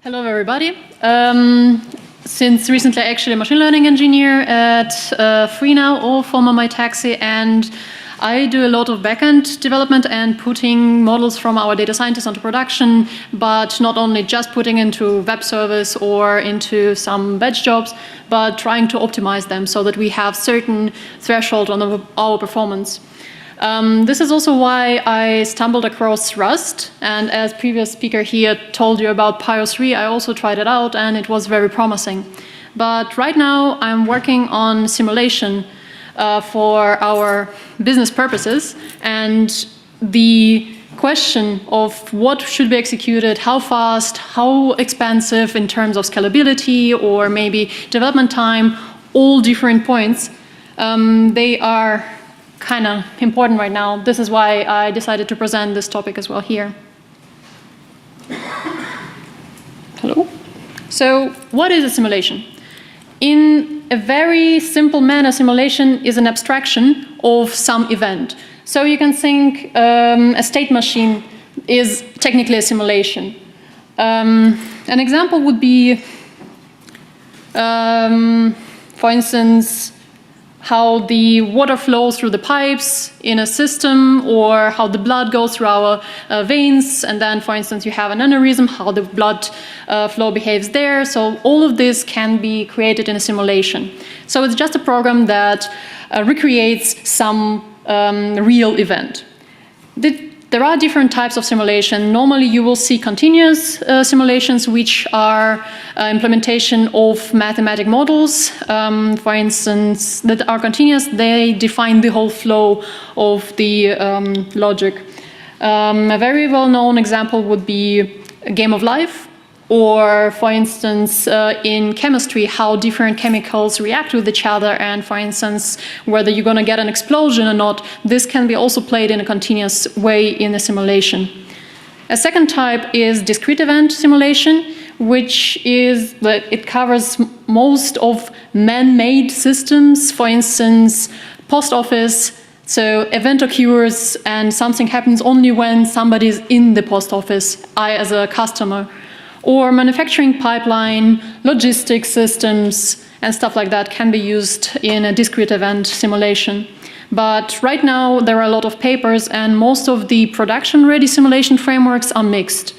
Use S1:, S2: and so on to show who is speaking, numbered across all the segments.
S1: Hello, everybody. Since recently, actually a machine learning engineer at Freenow, or former MyTaxi, and I do a lot of backend development and putting models from our data scientists onto production, but not only just putting into web service or into some batch jobs, but trying to optimize them so that we have certain threshold on our performance. This is also why I stumbled across Rust, and as previous speaker here told you about Pyo3, I also tried it out and it was very promising. But right now I'm working on simulation for our business purposes, and the question of what should be executed, how fast, how expensive in terms of scalability or maybe development time, all different points, they are kind of important right now. This is why I decided to present this topic as well here. Hello. So what is a simulation? In a very simple manner, simulation is an abstraction of some event. So you can think a state machine is technically a simulation. An example would be, for instance, how the water flows through the pipes in a system, or how the blood goes through our veins, and then, for instance, you have an aneurysm, how the blood flow behaves there. So all of this can be created in a simulation. So it's just a program that recreates some real event. There are different types of simulation. Normally you will see continuous simulations, which are implementation of mathematic models, for instance, that are continuous. They define the whole flow of the logic. A very well-known example would be a game of life, or, for instance, in chemistry, how different chemicals react with each other, and, for instance, whether you're going to get an explosion or not. This can be also played in a continuous way in a simulation. A second type is discrete event simulation, which is that it covers most of man-made systems. For instance, post office. So event occurs and something happens only when somebody is in the post office, I as a customer. Or manufacturing pipeline, logistics systems, and stuff like that can be used in a discrete event simulation. But right now there are a lot of papers, and most of the production-ready simulation frameworks are mixed,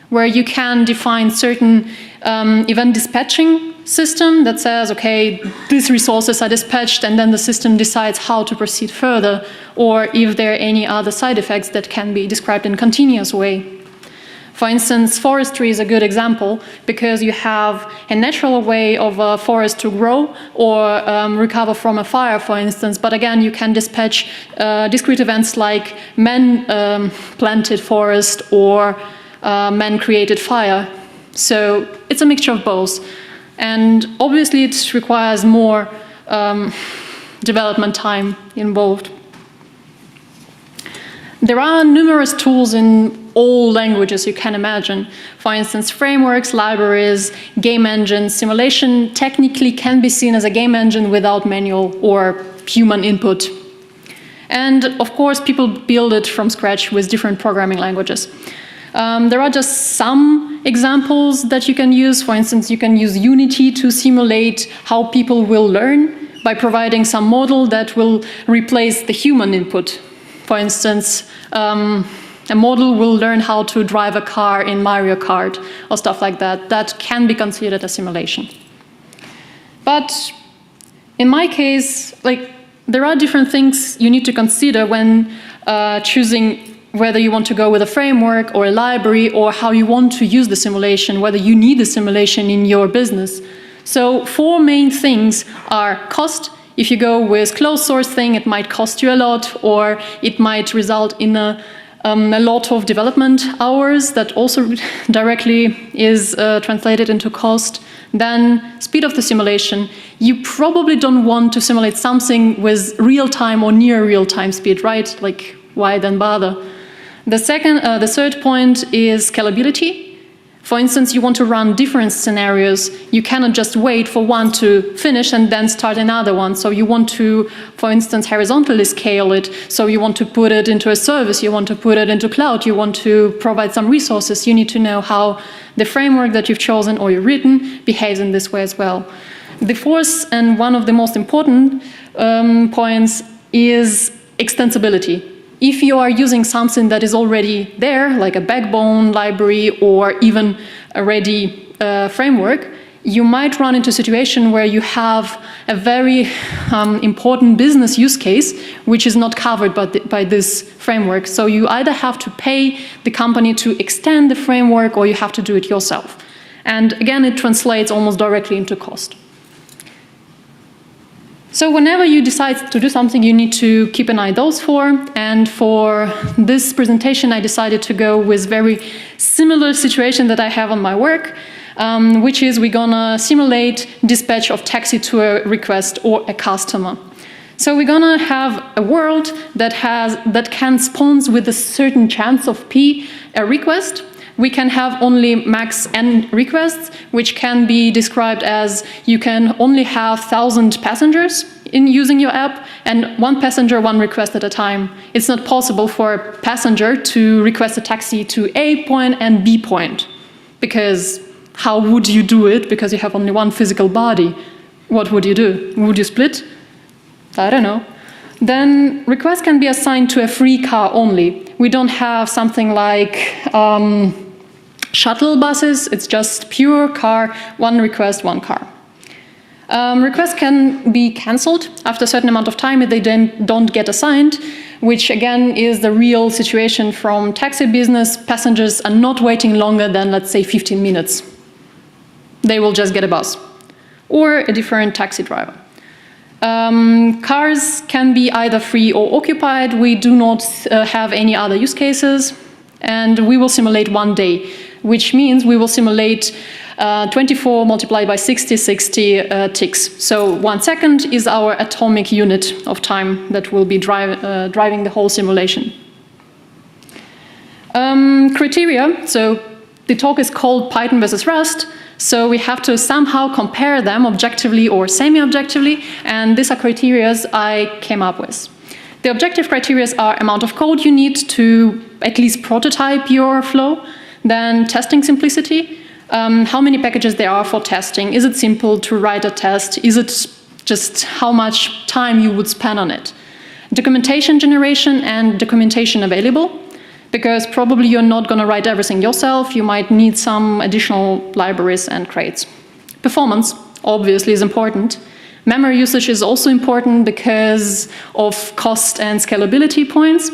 S1: where you can define certain event dispatching system that says, okay, these resources are dispatched, and then the system decides how to proceed further, or if there are any other side effects that can be described in a continuous way. For instance, forestry is a good example, because you have a natural way of a forest to grow or recover from a fire, for instance. But again, you can dispatch discrete events like man-planted forest or man-created fire. So it's a mixture of both. And obviously it requires more development time involved. There are numerous tools in all languages you can imagine. For instance, frameworks, libraries, game engines. Simulation technically can be seen as a game engine without manual or human input. And of course, people build it from scratch with different programming languages. There are just some examples that you can use. For instance, you can use Unity to simulate how people will learn by providing some model that will replace the human input. For instance, a model will learn how to drive a car in Mario Kart or stuff like that. That can be considered a simulation. But in my case, there are different things you need to consider when choosing whether you want to go with a framework or a library, or how you want to use the simulation, whether you need the simulation in your business. So 4 main things are cost. If you go with closed source thing, it might cost you a lot, or it might result in a lot of development hours that also directly is translated into cost. Then speed of the simulation. You probably don't want to simulate something with real-time or near real-time speed, right? Like, why then bother? The third point is scalability. For instance, you want to run different scenarios. You cannot just wait for one to finish and then start another one. So you want to, for instance, horizontally scale it. So you want to put it into a service. You want to put it into cloud. You want to provide some resources. You need to know how the framework that you've chosen or you've written behaves in this way as well. The fourth and one of the most important points is extensibility. If you are using something that is already there, like a backbone library or even a ready framework, you might run into a situation where you have a very important business use case which is not covered by this framework. So you either have to pay the company to extend the framework or you have to do it yourself. And again, it translates almost directly into cost. So whenever you decide to do something, you need to keep an eye those four. And for this presentation, I decided to go with very similar situation that I have on my work, which is we're gonna simulate dispatch of taxi to a request or a customer. So we're gonna have a world that can spawns with a certain chance of P a request. We can have only max n requests, which can be described as you can only have 1,000 passengers in using your app, and one passenger, one request at a time. It's not possible for a passenger to request a taxi to A point and B point, because how would you do it? Because you have only one physical body. What would you do? Would you split? I don't know. Then requests can be assigned to a free car only. We don't have something like shuttle buses. It's just pure car, one request, one car. Requests can be cancelled after a certain amount of time if they don't get assigned, which again is the real situation from taxi business. Passengers are not waiting longer than, let's say, 15 minutes. They will just get a bus or a different taxi driver. Cars can be either free or occupied. We do not have any other use cases. And we will simulate 1 day, which means we will simulate 24 multiplied by 60 ticks. So 1 second is our atomic unit of time that will be driving the whole simulation. Criteria, so the talk is called Python versus Rust. So we have to somehow compare them objectively or semi-objectively, and these are criteria I came up with. The objective criteria are amount of code you need to at least prototype your flow, then testing simplicity, how many packages there are for testing, is it simple to write a test, is it just how much time you would spend on it, documentation generation and documentation available, because probably you're not going to write everything yourself. You might need some additional libraries and crates. Performance, obviously, is important. Memory usage is also important because of cost and scalability points.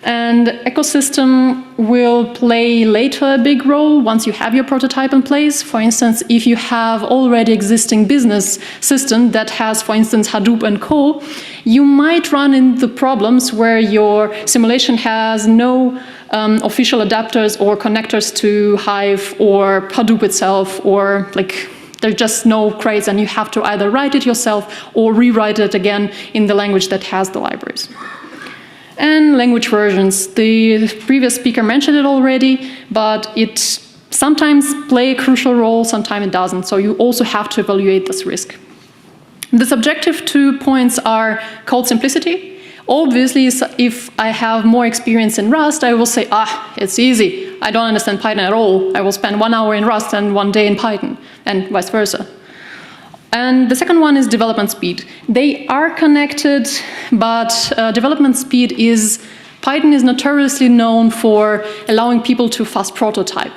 S1: And ecosystem will play later a big role once you have your prototype in place. For instance, if you have already existing business system that has, for instance, Hadoop and Co., you might run into problems where your simulation has no official adapters or connectors to Hive or Hadoop itself, or like there's just no crates, and you have to either write it yourself or rewrite it again in the language that has the libraries. And language versions. The previous speaker mentioned it already, but it sometimes plays a crucial role, sometimes it doesn't. So you also have to evaluate this risk. The subjective 2 points are code simplicity. Obviously, if I have more experience in Rust, I will say, it's easy. I don't understand Python at all. I will spend 1 hour in Rust and 1 day in Python, and vice versa. And the second one is development speed. They are connected, but development speed Python is notoriously known for allowing people to fast prototype.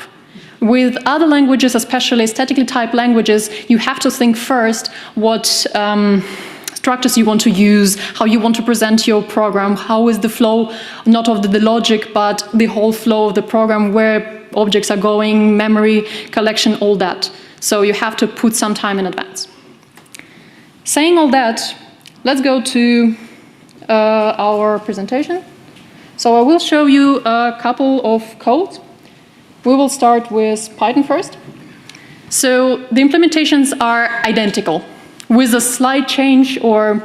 S1: With other languages, especially statically typed languages, you have to think first what structures you want to use, how you want to present your program, how is the flow, not of the logic, but the whole flow of the program, where objects are going, memory collection, all that. So you have to put some time in advance. Saying all that, let's go to our presentation. So I will show you a couple of codes. We will start with Python first. So the implementations are identical, with a slight change or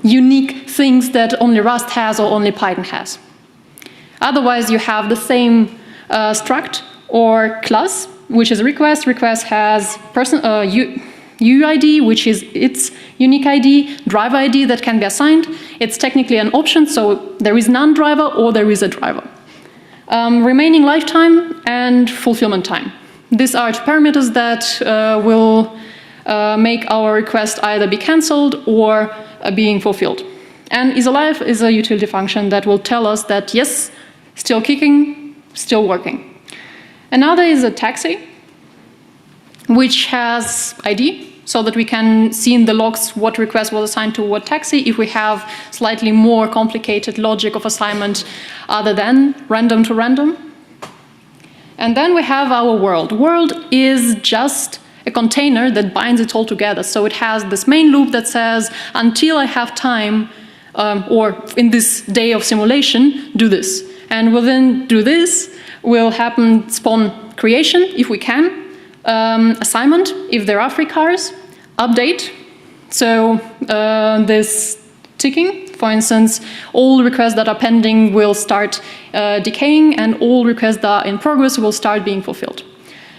S1: unique things that only Rust has or only Python has. Otherwise, you have the same struct or class, which is a request. Request has UID, which is its unique ID, driver ID that can be assigned. It's technically an option, so there is non-driver or there is a driver. Remaining lifetime and fulfillment time. These are two parameters that will make our request either be cancelled or being fulfilled. And isAlive is a utility function that will tell us that yes, still kicking, still working. Another is a taxi, which has ID, so that we can see in the logs what request was assigned to what taxi if we have slightly more complicated logic of assignment other than random to random. And then we have our world. World is just a container that binds it all together. So it has this main loop that says, until I have time, or in this day of simulation, do this. And within do this will happen spawn creation, if we can, assignment, if there are free cars, update. So this ticking, for instance, all requests that are pending will start decaying, and all requests that are in progress will start being fulfilled.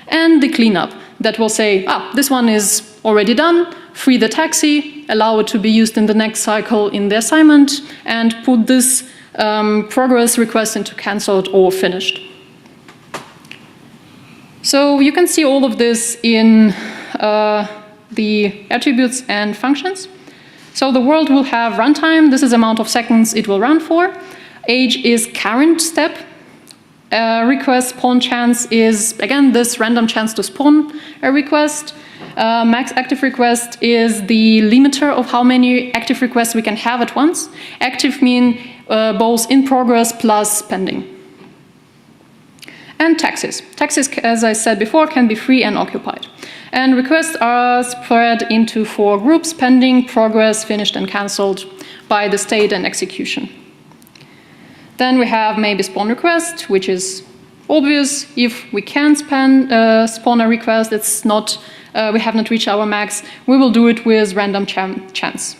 S1: And the cleanup that will say, this one is already done, free the taxi, allow it to be used in the next cycle in the assignment, and put this progress request into cancelled or finished. So you can see all of this in the attributes and functions. So the world will have runtime. This is the amount of seconds it will run for. Age is current step. Request spawn chance is, again, this random chance to spawn a request. Max active request is the limiter of how many active requests we can have at once. Active mean both in progress plus pending. And taxes. Taxes, as I said before, can be free and occupied. And requests are spread into 4 groups: pending, progress, finished, and cancelled by the state and execution. Then we have maybe spawn request, which is obvious. If we can spawn a request, it's not, we have not reached our max, we will do it with random chance.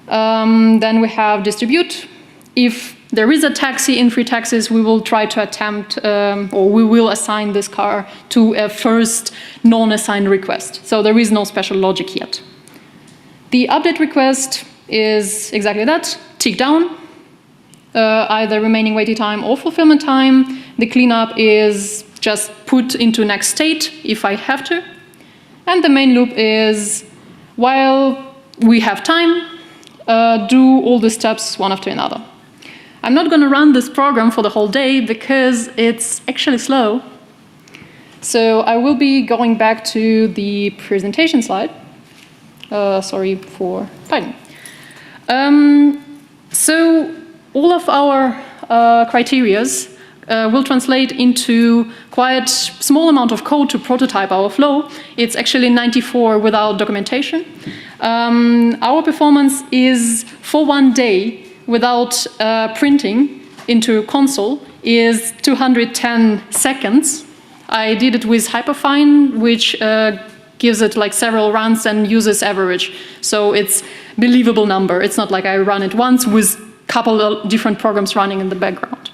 S1: Then we have distribute. If there is a taxi in free taxis, we will try to attempt, or we will assign this car to a first non-assigned request. So there is no special logic yet. The update request is exactly that, tick down, either remaining waiting time or fulfillment time. The cleanup is just put into next state if I have to. And the main loop is, while we have time, do all the steps one after another. I'm not going to run this program for the whole day because it's actually slow. So I will be going back to the presentation slide. Sorry for Python. So all of our criterias will translate into quite small amount of code to prototype our flow. It's actually 94 without documentation. Our performance is, for one day, without printing into console, is 210 seconds. I did it with Hyperfine, which gives it like several runs and uses average. So it's believable number. It's not like I run it once with a couple of different programs running in the background.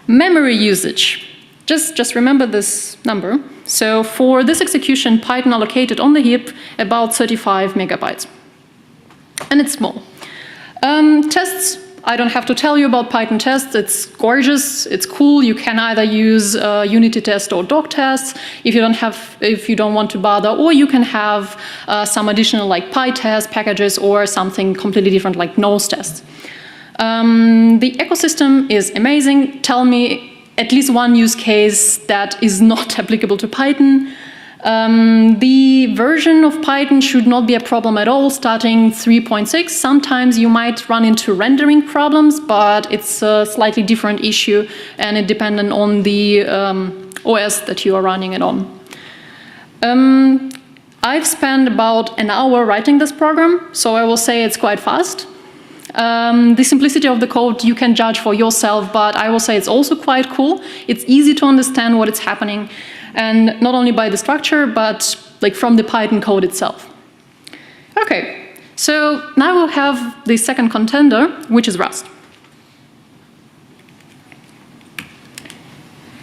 S1: Memory usage. Just remember this number. So for this execution, Python allocated on the heap about 35 megabytes. And it's small. Tests, I don't have to tell you about Python tests. It's gorgeous, it's cool. You can either use unity test or doc tests if you don't want to bother, or you can have some additional like PyTest packages or something completely different like nose tests. The ecosystem is amazing. Tell me at least one use case that is not applicable to Python. The version of Python should not be a problem at all, starting 3.6. Sometimes you might run into rendering problems, but it's a slightly different issue, and it depends on the OS that you are running it on. I've spent about an hour writing this program, so I will say it's quite fast. The simplicity of the code you can judge for yourself, but I will say it's also quite cool. It's easy to understand what is happening, and not only by the structure, but like from the Python code itself. Okay, so now we'll have the second contender, which is Rust.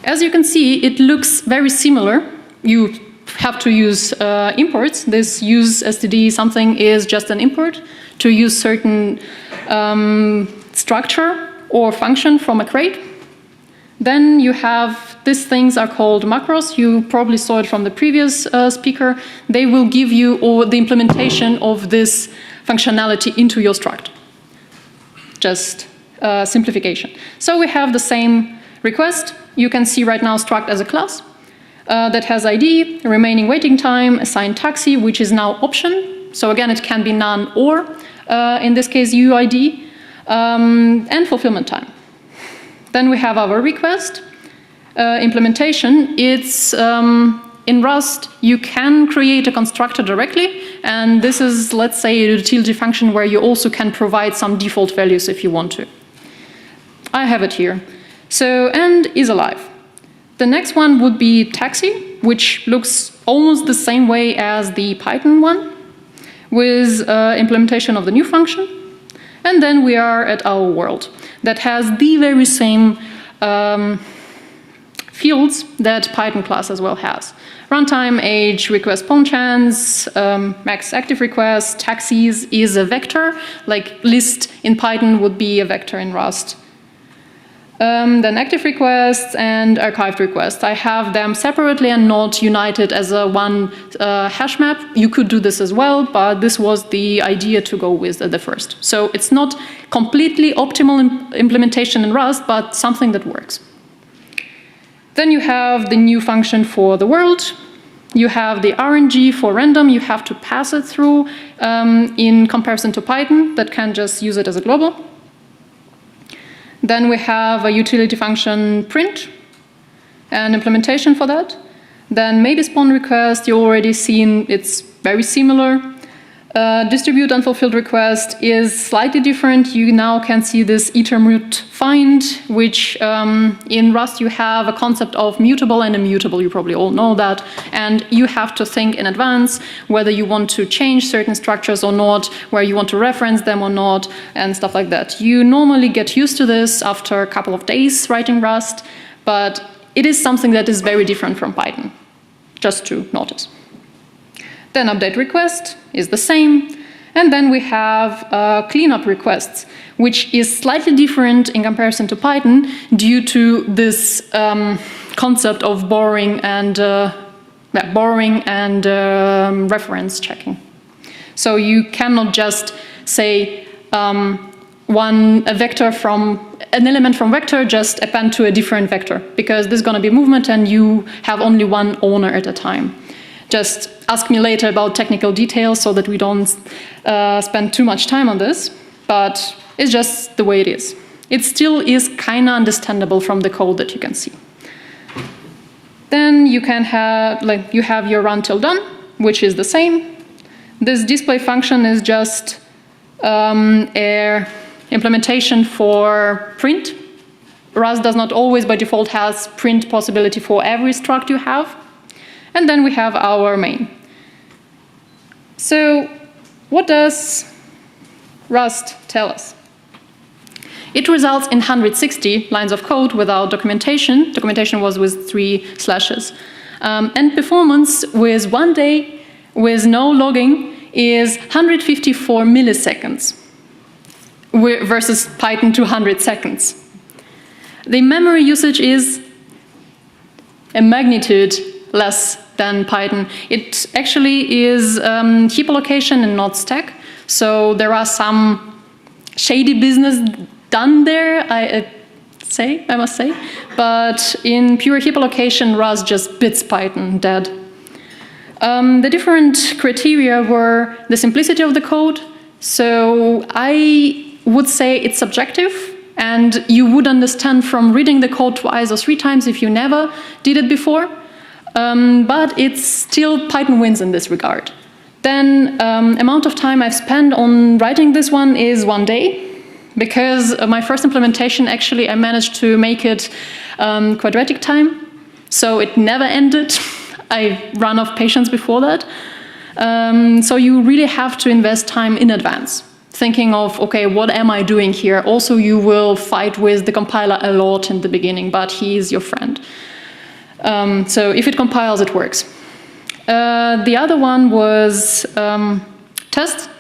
S1: As you can see, it looks very similar. You have to use imports. This use std something is just an import to use certain structure or function from a crate. Then you have, these things are called macros. You probably saw it from the previous speaker. They will give you the implementation of this functionality into your struct. Just simplification. So we have the same request. You can see right now struct as a class that has ID, remaining waiting time, assigned taxi, which is now option. So again, it can be none or, in this case, UID, and fulfillment time. Then we have our request implementation. It's in Rust, you can create a constructor directly, and this is, let's say, a utility function where you also can provide some default values if you want to. I have it here. So, and is alive. The next one would be taxi, which looks almost the same way as the Python one, with implementation of the new function. And then we are at our world that has the very same fields that Python class as well has. Runtime, age, request pawn chance, max active request, taxis is a vector, like list in Python would be a vector in Rust. Then active requests and archived requests. I have them separately and not united as a one hash map. You could do this as well, but this was the idea to go with the first. So it's not completely optimal implementation in Rust, but something that works. Then you have the new function for the world. You have the RNG for random. You have to pass it through in comparison to Python that can just use it as a global. Then we have a utility function print and implementation for that. Then maybe spawn request, you already seen it's very similar. Distribute unfulfilled request is slightly different. You now can see this itermute find, which in Rust you have a concept of mutable and immutable. You probably all know that. And you have to think in advance whether you want to change certain structures or not, where you want to reference them or not, and stuff like that. You normally get used to this after a couple of days writing Rust, but it is something that is very different from Python, just to notice. Then update request is the same. And then we have cleanup requests, which is slightly different in comparison to Python due to this concept of borrowing and reference checking. So you cannot just say an element from vector just append to a different vector, because there's going to be movement and you have only one owner at a time. Just ask me later about technical details so that we don't spend too much time on this, but it's just the way it is. It still is kind of understandable from the code that you can see. Then you can have, you have your run till done, which is the same. This display function is just a implementation for print. Rust does not always by default has print possibility for every struct you have. And then we have our main. So what does Rust tell us? It results in 160 lines of code without documentation. Documentation was with 3 slashes. And performance with 1 day with no logging is 154 milliseconds versus Python 200 seconds. The memory usage is a magnitude less than Python. It actually is heap allocation and not stack. So there are some shady business done there, I must say. But in pure heap allocation, Rust just beats Python dead. The different criteria were the simplicity of the code. So I would say it's subjective, and you would understand from reading the code twice or 3 times if you never did it before. But it's still Python wins in this regard. Then amount of time I've spent on writing this one is 1 day, because my first implementation actually I managed to make it quadratic time, so it never ended. I ran off patience before that. So you really have to invest time in advance, thinking of, okay, what am I doing here? Also, you will fight with the compiler a lot in the beginning, but he is your friend. So if it compiles, it works. The other one was test.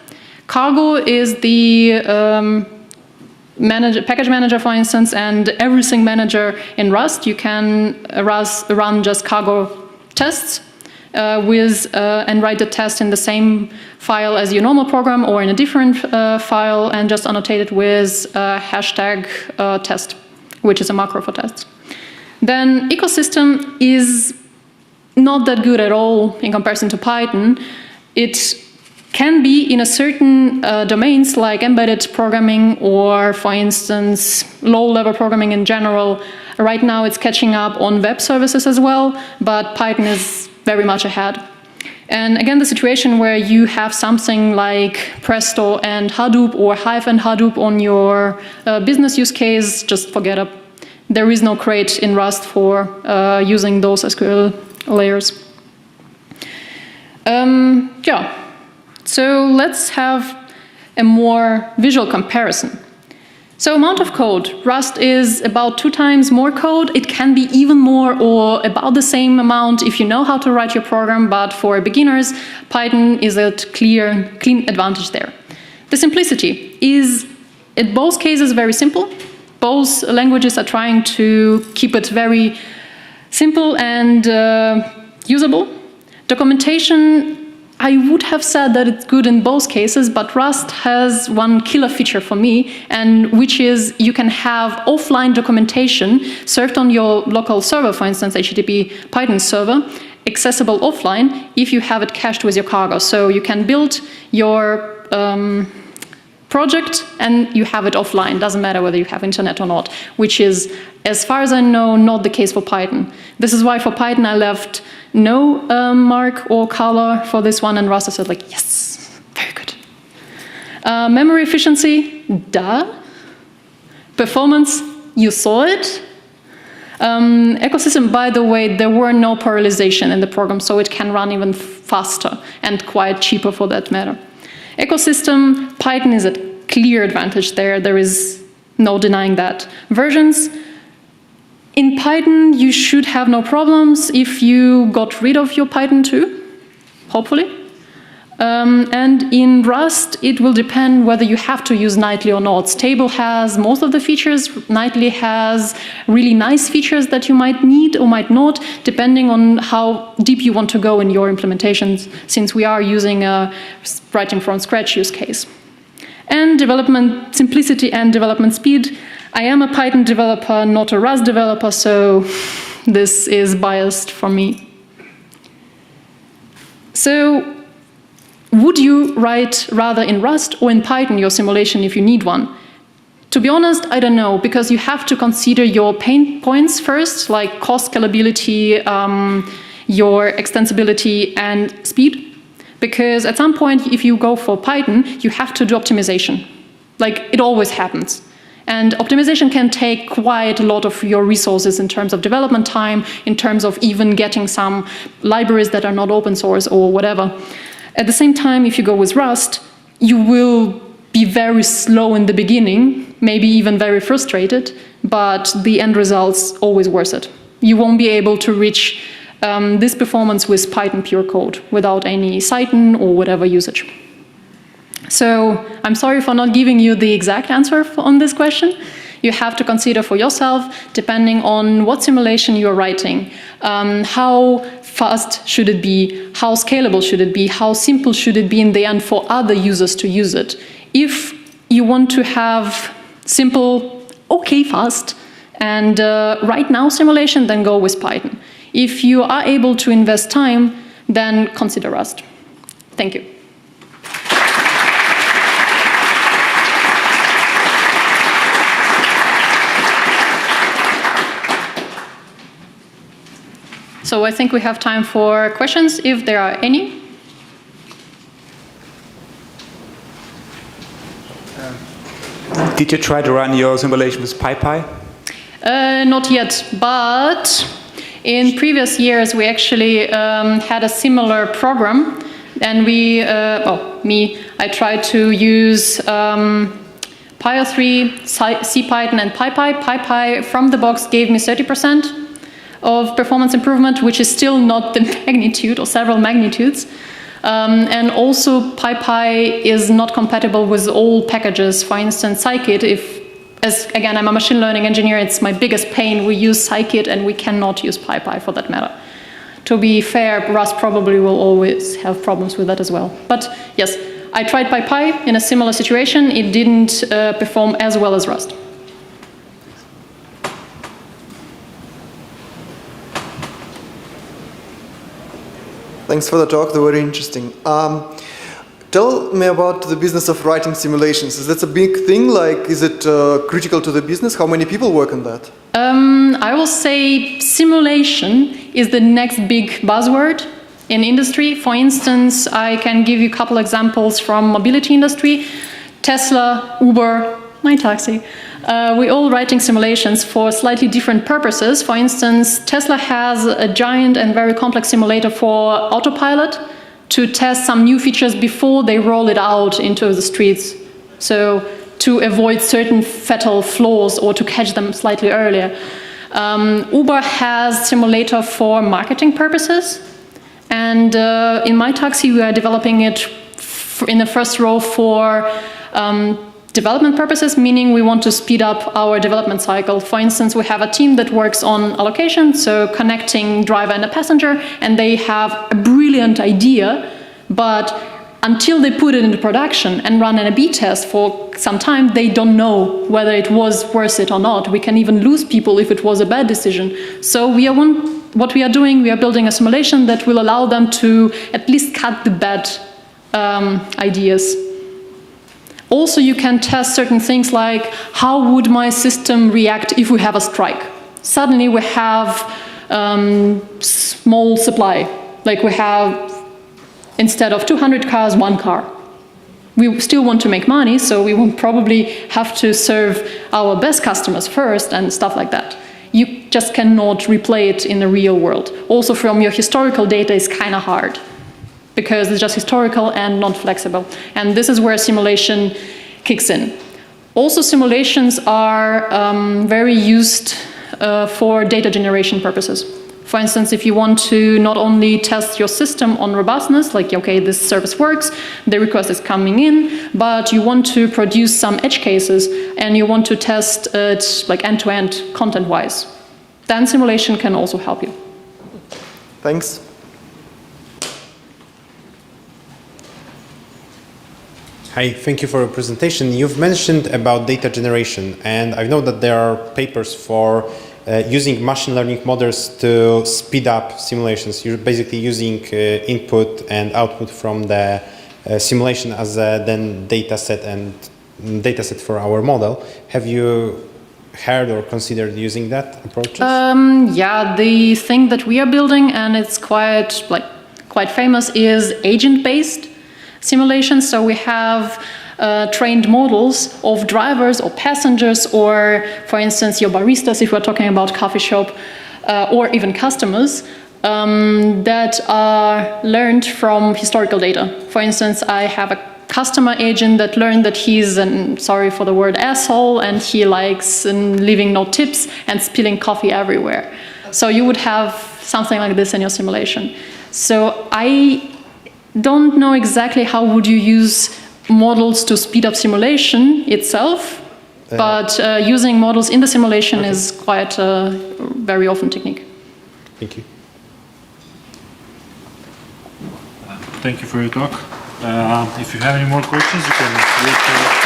S1: Cargo is the package manager, for instance, and everything manager in Rust. You can run just cargo tests and write the test in the same file as your normal program or in a different file, and just annotate it with hashtag test, which is a macro for tests. Then ecosystem is not that good at all in comparison to Python. It can be in a certain domains like embedded programming or, for instance, low-level programming in general. Right now it's catching up on web services as well, but Python is very much ahead. And again, the situation where you have something like Presto and Hadoop or Hive and Hadoop on your business use case, just forget it. There is no crate in Rust for using those SQL layers. Yeah. So let's have a more visual comparison. So amount of code. Rust is about 2 times more code. It can be even more or about the same amount if you know how to write your program, but for beginners, Python is a clean advantage there. The simplicity is, in both cases, very simple. Both languages are trying to keep it very simple and usable. Documentation, I would have said that it's good in both cases, but Rust has one killer feature for me, and which is you can have offline documentation served on your local server, for instance, HTTP Python server, accessible offline if you have it cached with your cargo. So you can build your project and you have it offline. Doesn't matter whether you have internet or not, which is, as far as I know, not the case for Python. This is why for Python I left no mark or color for this one, and Rust I said like, yes, very good. Memory efficiency, duh. Performance, you saw it. Ecosystem, by the way, there were no parallelization in the program, so it can run even faster and quite cheaper for that matter. Ecosystem, Python is a clear advantage there. There is no denying that. Versions, in Python, you should have no problems if you got rid of your Python 2, hopefully. And in Rust, it will depend whether you have to use nightly or not. Stable has most of the features. Nightly has really nice features that you might need or might not, depending on how deep you want to go in your implementations, since we are using a writing from scratch use case. And development simplicity and development speed. I am a Python developer, not a Rust developer, so this is biased for me. So, would you write rather in Rust or in Python your simulation if you need one? To be honest, I don't know, because you have to consider your pain points first, like cost, scalability, your extensibility, and speed. Because at some point, if you go for Python, you have to do optimization. Like, it always happens. And optimization can take quite a lot of your resources in terms of development time, in terms of even getting some libraries that are not open source or whatever. At the same time, if you go with Rust, you will be very slow in the beginning, maybe even very frustrated, but the end result's always worth it. You won't be able to reach this performance with Python pure code without any Cython or whatever usage. So I'm sorry for not giving you the exact answer on this question. You have to consider for yourself, depending on what simulation you're writing, how fast should it be, how scalable should it be, how simple should it be in the end for other users to use it. If you want to have simple, okay, fast, and right now simulation, then go with Python. If you are able to invest time, then consider Rust. Thank you. So I think we have time for questions, if there are any.
S2: Did you try to run your simulation with PyPy?
S1: Not yet, but in previous years we actually had a similar program, and I tried to use Pyo3, CPython, and PyPy. PyPy from the box gave me 30% of performance improvement, which is still not the magnitude or several magnitudes. And also PyPy is not compatible with all packages. For instance, scikit, again, I'm a machine learning engineer, it's my biggest pain. We use scikit and we cannot use PyPy for that matter. To be fair, Rust probably will always have problems with that as well. But yes, I tried PyPy in a similar situation. It didn't perform as well as Rust.
S3: Thanks for the talk, they were very interesting. Tell me about the business of writing simulations. Is that a big thing? Like, is it critical to the business? How many people work on that?
S1: I will say simulation is the next big buzzword in industry. For instance, I can give you a couple examples from mobility industry. Tesla, Uber, my taxi. We're all writing simulations for slightly different purposes. For instance, Tesla has a giant and very complex simulator for autopilot to test some new features before they roll it out into the streets. So to avoid certain fatal flaws or to catch them slightly earlier. Uber has simulator for marketing purposes. And in my taxi, we are developing it in the first row for development purposes, meaning we want to speed up our development cycle. For instance, we have a team that works on allocation, so connecting driver and a passenger, and they have a brilliant idea, but until they put it into production and run an A/B test for some time, they don't know whether it was worth it or not. We can even lose people if it was a bad decision. So what we are doing, we are building a simulation that will allow them to at least cut the bad ideas. Also, you can test certain things like, how would my system react if we have a strike? Suddenly we have small supply, like we have, instead of 200 cars, 1 car. We still want to make money, so we will probably have to serve our best customers first and stuff like that. You just cannot replay it in the real world. Also, from your historical data is kind of hard, because it's just historical and not flexible. And this is where simulation kicks in. Also, simulations are very used for data generation purposes. For instance, if you want to not only test your system on robustness, like, okay, this service works, the request is coming in, but you want to produce some edge cases and you want to test it like end-to-end content-wise, then simulation can also help you.
S3: Thanks.
S4: Hi, thank you for your presentation. You've mentioned about data generation, and I know that there are papers for using machine learning models to speed up simulations. You're basically using input and output from the simulation as a then data set for our model. Have you heard or considered using that approach?
S1: Yeah, the thing that we are building, and it's quite famous, is agent-based simulations. So we have trained models of drivers or passengers, or for instance your baristas, if we're talking about coffee shop, or even customers, that are learned from historical data. For instance, I have a customer agent that learned that he's an, sorry for the word, asshole, and he likes leaving no tips and spilling coffee everywhere. So you would have something like this in your simulation. So I don't know exactly how would you use models to speed up simulation itself, but using models in the simulation is quite a very often technique.
S4: Thank you.
S5: Thank you for your talk. If you have any more questions, you can reach out.